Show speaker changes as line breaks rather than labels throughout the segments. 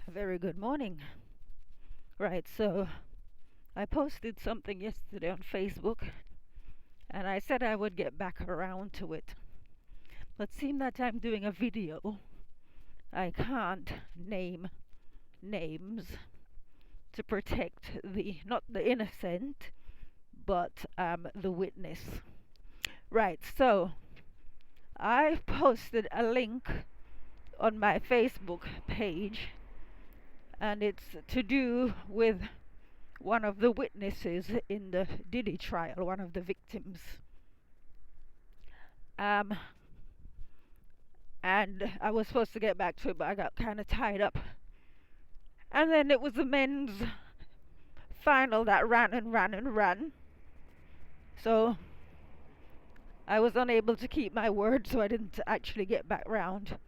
A very good morning. Right, so I posted something yesterday on Facebook and I said I would get back around to it. But seeing that I'm doing a video, I can't name names to protect the not the innocent, but the witness. Right, so I posted a link on my Facebook page and it's to do with one of the witnesses in the Diddy trial, one of the victims. Um, and I was supposed to get back to it, but I got kind of tied up. And then it was the men's final that ran and ran and ran. So I was unable to keep my word, so I didn't actually get back round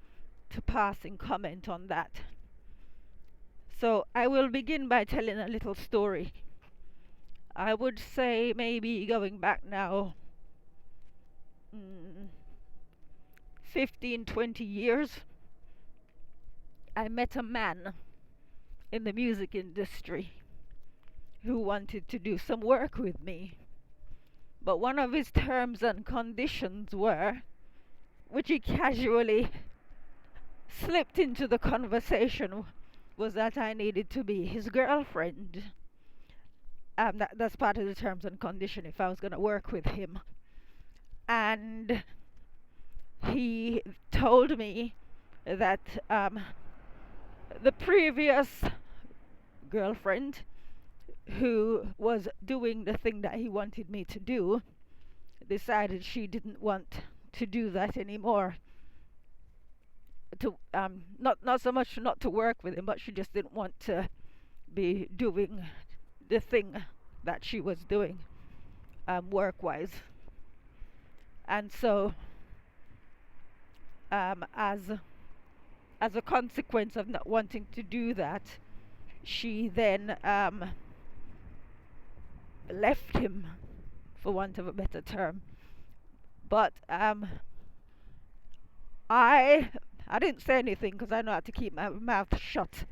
to passing comment on that. So I will begin by telling a little story. I would say maybe going back now 15, 20 years. I met a man in the music industry who wanted to do some work with me. But one of his terms and conditions were, which he casually slipped into the conversation, was that I needed to be his girlfriend. That's part of the terms and condition if I was going to work with him. And he told me that the previous girlfriend, who was doing the thing that he wanted me to do, decided she didn't want to do that anymore. To not so much not to work with him, but she just didn't want to be doing the thing that she was doing work-wise. And so as a consequence of not wanting to do that, she then left him, for want of a better term. But I didn't say anything because I know how to keep my mouth shut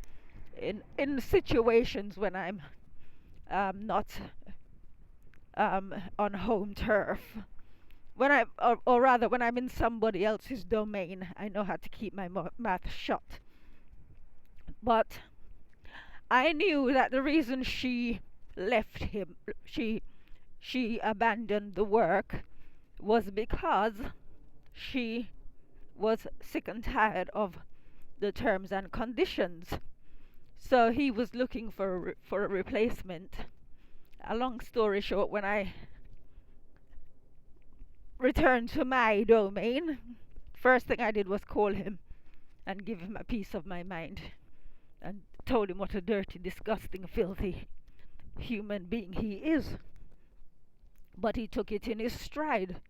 in situations when I'm not on home turf. When or rather, when I'm in somebody else's domain, I know how to keep my mouth shut. But I knew that the reason she left him, she abandoned the work, was because she was sick and tired of the terms and conditions. So he was looking for a replacement. A long story short, when I returned to my domain, first thing I did was call him and give him a piece of my mind and told him what a dirty, disgusting, filthy human being he is. But he took it in his stride.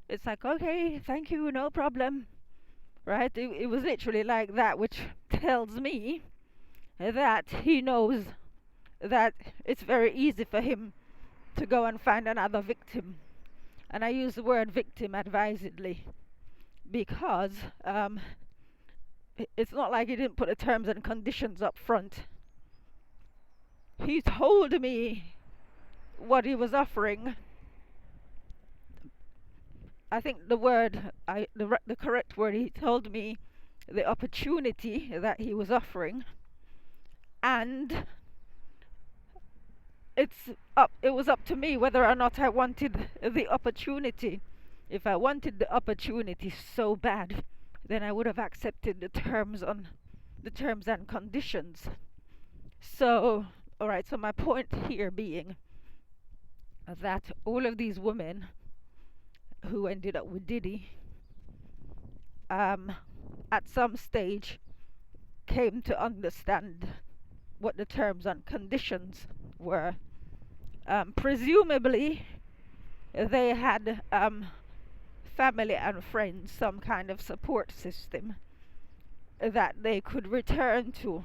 It's like, okay, thank you, no problem. Right? It was literally like that, which tells me that he knows that it's very easy for him to go and find another victim. And I use the word victim advisedly because it's not like he didn't put the terms and conditions up front. He told me what he was offering. I think the correct word, he told me the opportunity that he was offering, and it was up to me whether or not I wanted the opportunity. If I wanted the opportunity so bad, then I would have accepted the terms and conditions. So, all right, so my point here being that all of these women who ended up with Diddy at some stage came to understand what the terms and conditions were. Presumably they had family and friends, some kind of support system that they could return to.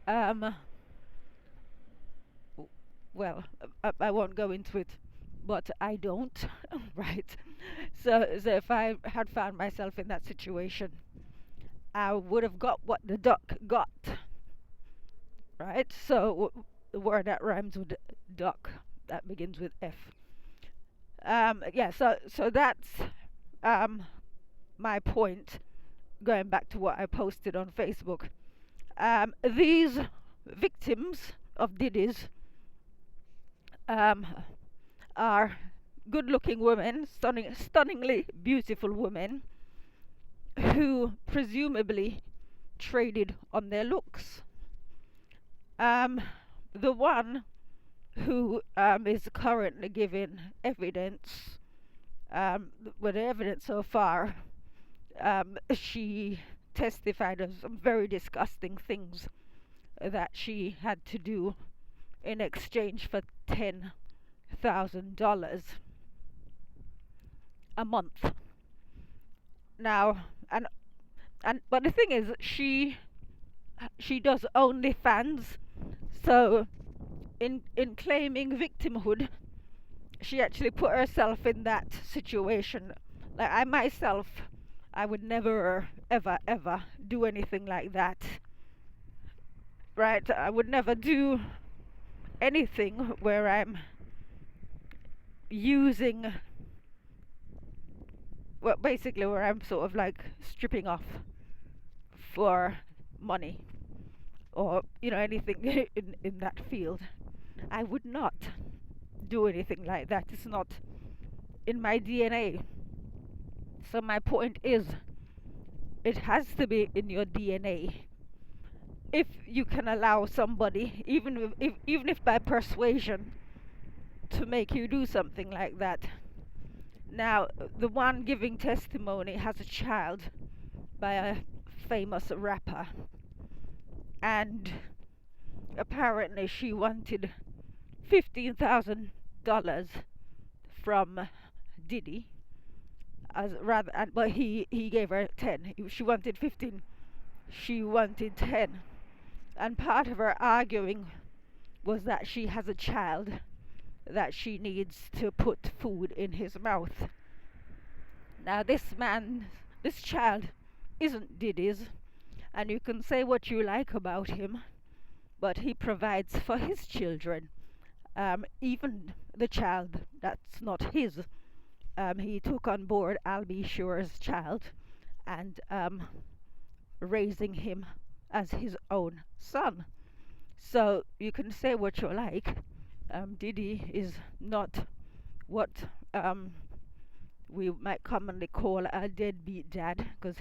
Well, I won't go into it, but I don't. Right. So if I had found myself in that situation, I would have got what the duck got, right? So the word that rhymes with duck, that begins with F. Yeah, so that's um, my point. Going back to what I posted on Facebook, these victims of Diddy's um, are good-looking women, stunningly beautiful women, who presumably traded on their looks. Um, the one who is currently giving evidence, with the evidence so far, she testified of some very disgusting things that she had to do in exchange for $10,000 a month. Now, and but the thing is, she does OnlyFans, so in claiming victimhood, she actually put herself in that situation. Like I myself, I would never ever do anything like that. Right? I would never do anything where I'm using, well, basically where I'm sort of like stripping off for money, or anything in that field. I would not do anything like that. It's not in my DNA. So my point is, it has to be in your DNA. If you can allow somebody, even if by persuasion, to make you do something like that. Now, the one giving testimony has a child by a famous rapper, and apparently she wanted $15,000 from Diddy, but he gave her 10. She wanted 15, she wanted 10, and part of her arguing was that she has a child that she needs to put food in his mouth. Now this child isn't Diddy's, and you can say what you like about him, but he provides for his children. Even the child that's not his, he took on board Al B. Sure's child, and raising him as his own son. So you can say what you like. Diddy is not what we might commonly call a deadbeat dad, because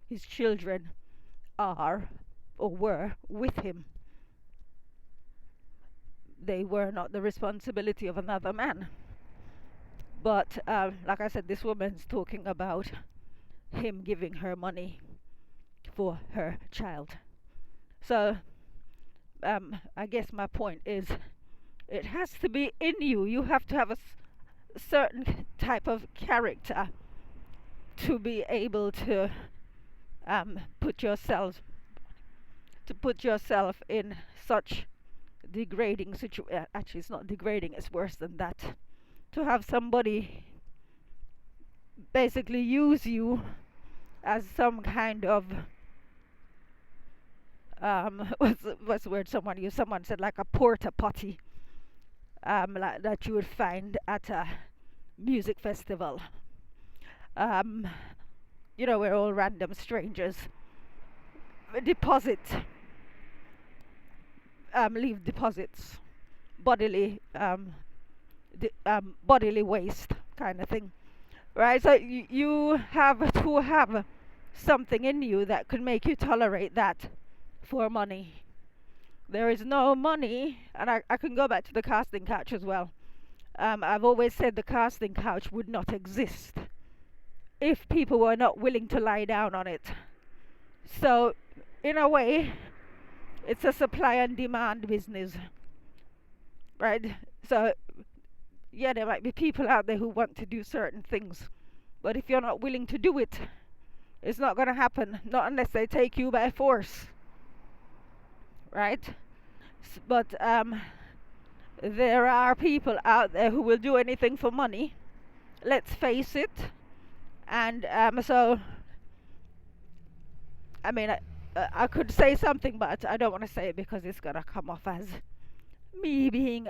his children are or were with him. They were not the responsibility of another man. But like I said, this woman's talking about him giving her money for her child. So I guess my point is, it has to be in you. You have to have a certain type of character to be able to put yourself in such degrading situation. Actually, it's not degrading, it's worse than that. To have somebody basically use you as some kind of what's the word someone used? Someone said like a porta potty, like that you would find at a music festival. Where all random strangers leave deposits, bodily bodily waste kind of thing, right? So you have to have something in you that could make you tolerate that for money. There is no money, and I can go back to the casting couch as well. I've always said the casting couch would not exist if people were not willing to lie down on it. So in a way, it's a supply and demand business, right? So yeah, there might be people out there who want to do certain things, but if you're not willing to do it, it's not going to happen, not unless they take you by force, right? But there are people out there who will do anything for money, let's face it. And so I mean, I could say something, but I don't want to say it because it's gonna come off as me being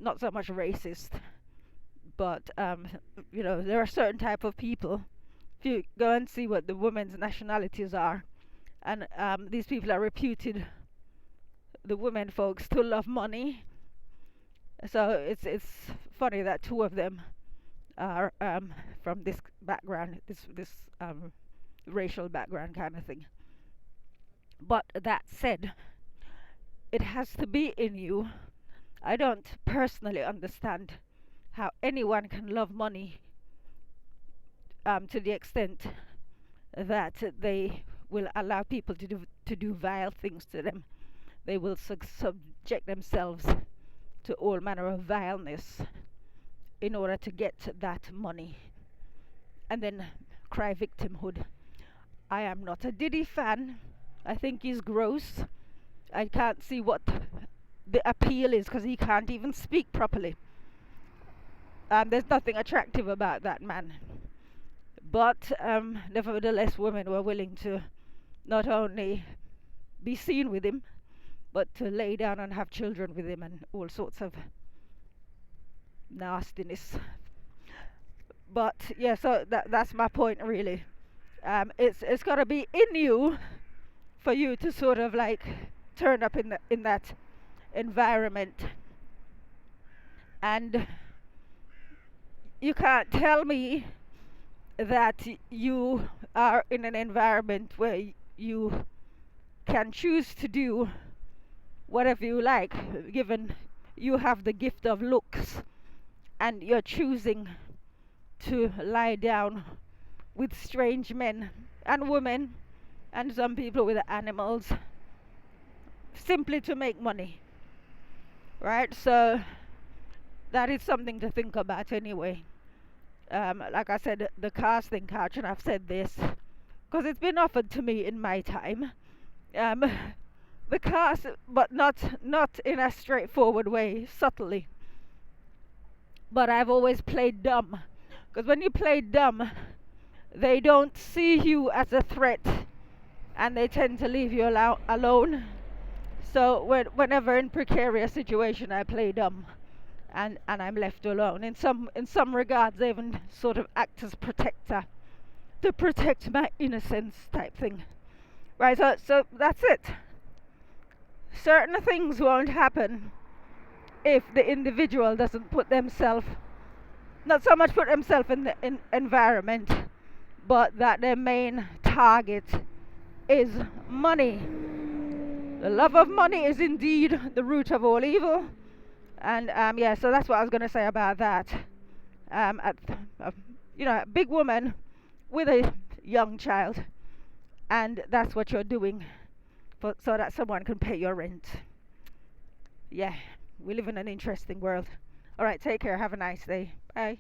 not so much racist, but there are certain type of people. If you go and see what the women's nationalities are, and these people are reputed, the women folks, to love money. So it's funny that two of them are from this background, this racial background kind of thing. But that said, it has to be in you. I don't personally understand how anyone can love money to the extent that they will allow people to do vile things to them. They will subject themselves to all manner of vileness in order to get that money and then cry victimhood. I am not a Diddy fan. I think he's gross. I can't see what the appeal is because he can't even speak properly. There's nothing attractive about that man. But nevertheless, women were willing to not only be seen with him, but to lay down and have children with him and all sorts of nastiness. But yeah, so that's my point really. It's got to be in you for you to sort of like turn up in that environment, and you can't tell me that you are in an environment where you can choose to do whatever you like, given you have the gift of looks and you're choosing to lie down with strange men and women and some people with animals simply to make money, right? So that is something to think about anyway. Like I said, the casting couch, and I've said this because it's been offered to me in my time. The cast, but not in a straightforward way, subtly. But I've always played dumb, because when you play dumb, they don't see you as a threat, and they tend to leave you alone. So whenever in precarious situation, I play dumb, and I'm left alone. In some regards, they even sort of act as protector to protect my innocence type thing, right? So that's it. Certain things won't happen if the individual doesn't put themselves, not so much put themselves in the environment, but that their main target is money. The love of money is indeed the root of all evil. And yeah, so that's what I was going to say about that. A big woman with a young child, and that's what you're doing so that someone can pay your rent. Yeah, we live in an interesting world. All right, take care. Have a nice day. Bye.